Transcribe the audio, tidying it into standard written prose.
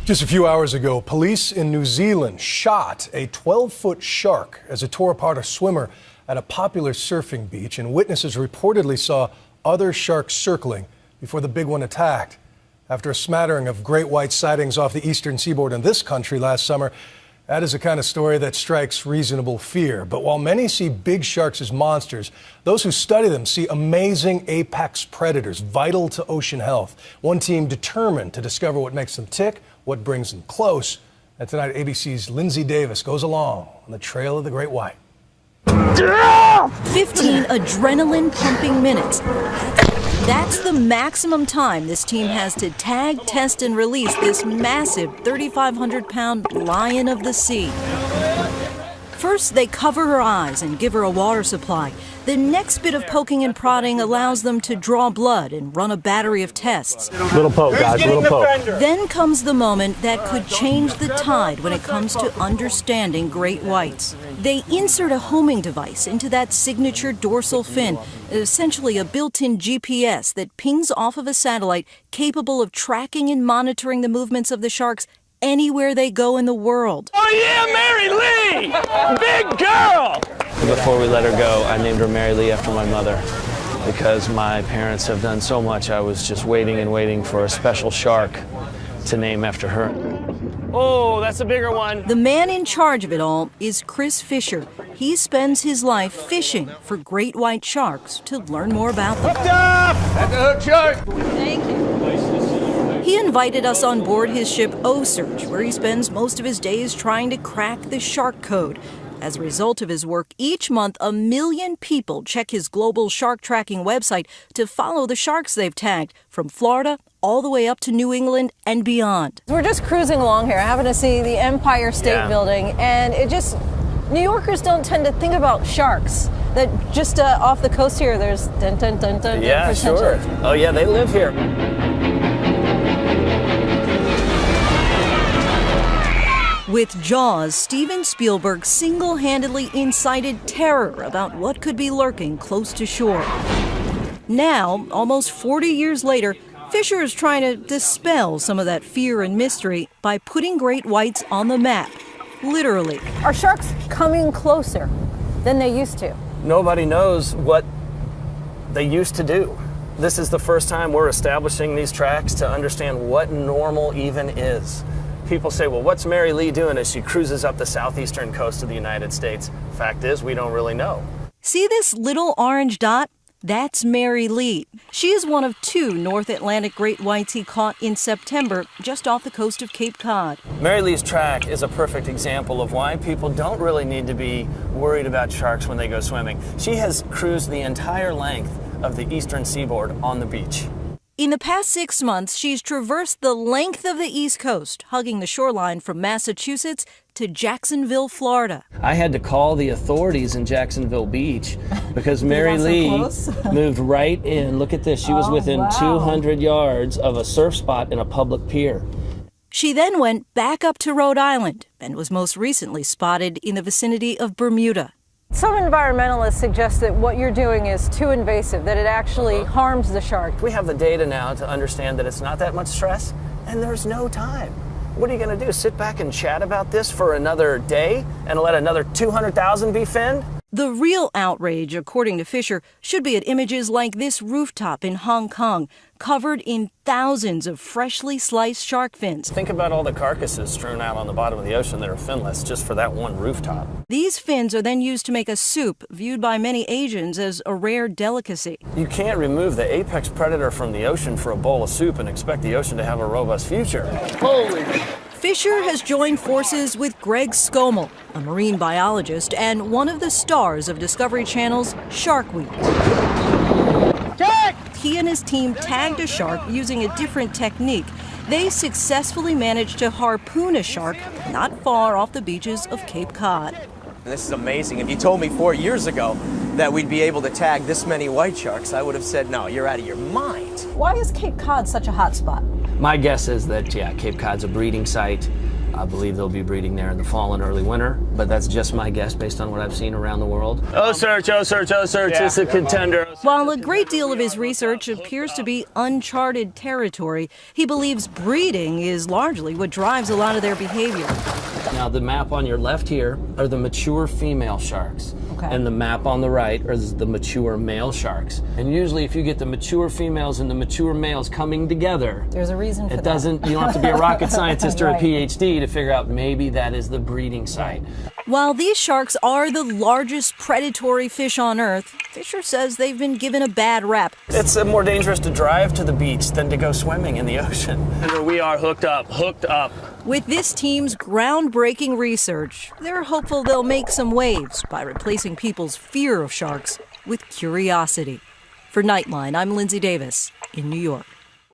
Just a few hours ago, police in New Zealand shot a 12-foot shark as it tore apart a swimmer at a popular surfing beach, and witnesses reportedly saw other sharks circling before the big one attacked. After a smattering of great white sightings off the eastern seaboard in this country last summer, that is the kind of story that strikes reasonable fear. But while many see big sharks as monsters, those who study them see amazing apex predators vital to ocean health. One team determined to discover what makes them tick, what brings them close. And tonight, ABC's Lindsay Davis goes along on the trail of the great white. 15 adrenaline-pumping minutes. That's the maximum time this team has to tag, test, and release this massive 3,500-pound lion of the sea. First, they cover her eyes and give her a water supply. The next bit of poking and prodding allows them to draw blood and run a battery of tests. Little poke, guys, little poke. Then comes the moment that could change the tide when it comes to understanding great whites. They insert a homing device into that signature dorsal fin, essentially a built-in GPS that pings off of a satellite capable of tracking and monitoring the movements of the sharks anywhere they go in the world. Oh yeah, Mary Lee! Big girl! Before we let her go, I named her Mary Lee after my mother. Because my parents have done so much, I was just waiting and waiting for a special shark to name after her. Oh, that's a bigger one. The man in charge of it all is Chris Fisher. He spends his life fishing for great white sharks to learn more about them. Hooked up! That's a hook shark! Thank you. He invited us on board his ship Ocearch, where he spends most of his days trying to crack the shark code. As a result of his work, each month 1 million people check his global shark tracking website to follow the sharks they've tagged, from Florida all the way up to New England and beyond. We're just cruising along here. I happen to see the Empire State Building, and New Yorkers don't tend to think about sharks. That just off the coast here, there's Yeah, sure. Oh yeah, they live here. With Jaws, Steven Spielberg single-handedly incited terror about what could be lurking close to shore. Now, almost 40 years later, Fisher is trying to dispel some of that fear and mystery by putting great whites on the map, literally. Are sharks coming closer than they used to? Nobody knows what they used to do. This is the first time we're establishing these tracks to understand what normal even is. People say, well, what's Mary Lee doing as she cruises up the southeastern coast of the United States? Fact is, we don't really know. See this little orange dot? That's Mary Lee. She is one of 2 North Atlantic great whites he caught in September just off the coast of Cape Cod. Mary Lee's track is a perfect example of why people don't really need to be worried about sharks when they go swimming. She has cruised the entire length of the eastern seaboard on the beach. In the past 6 months, she's traversed the length of the East Coast, hugging the shoreline from Massachusetts to Jacksonville, Florida. I had to call the authorities in Jacksonville Beach because Mary Lee moved right in. Look at this. She was within 200 yards of a surf spot in a public pier. She then went back up to Rhode Island and was most recently spotted in the vicinity of Bermuda. Some environmentalists suggest that what you're doing is too invasive, that it actually harms the shark. We have the data now to understand that it's not that much stress, and there's no time. What are you going to do, sit back and chat about this for another day and let another 200,000 be finned? The real outrage, according to Fisher, should be at images like this rooftop in Hong Kong, covered in thousands of freshly sliced shark fins. Think about all the carcasses strewn out on the bottom of the ocean that are finless just for that one rooftop. These fins are then used to make a soup viewed by many Asians as a rare delicacy. You can't remove the apex predator from the ocean for a bowl of soup and expect the ocean to have a robust future. Holy! Fisher has joined forces with Greg Skomel, a marine biologist and one of the stars of Discovery Channel's Shark Week. He and his team tagged a shark using a different technique. They successfully managed to harpoon a shark not far off the beaches of Cape Cod. This is amazing. If you told me 4 years ago that we'd be able to tag this many white sharks, I would have said, no, you're out of your mind. Why is Cape Cod such a hot spot? My guess is that, Cape Cod's a breeding site. I believe they'll be breeding there in the fall and early winter, but that's just my guess based on what I've seen around the world. Ocearch is a contender. While a great deal of his research appears to be uncharted territory, he believes breeding is largely what drives a lot of their behavior. Now, the map on your left here are the mature female sharks. Okay. And the map on the right are the mature male sharks. And usually if you get the mature females and the mature males coming together, there's a reason for it doesn't, you don't have to be a rocket scientist or Right. a PhD to figure out maybe that is the breeding site. While these sharks are the largest predatory fish on Earth, Fisher says they've been given a bad rap. It's more dangerous to drive to the beach than to go swimming in the ocean. And we are hooked up. With this team's groundbreaking research, they're hopeful they'll make some waves by replacing people's fear of sharks with curiosity. For Nightline, I'm Lindsay Davis in New York.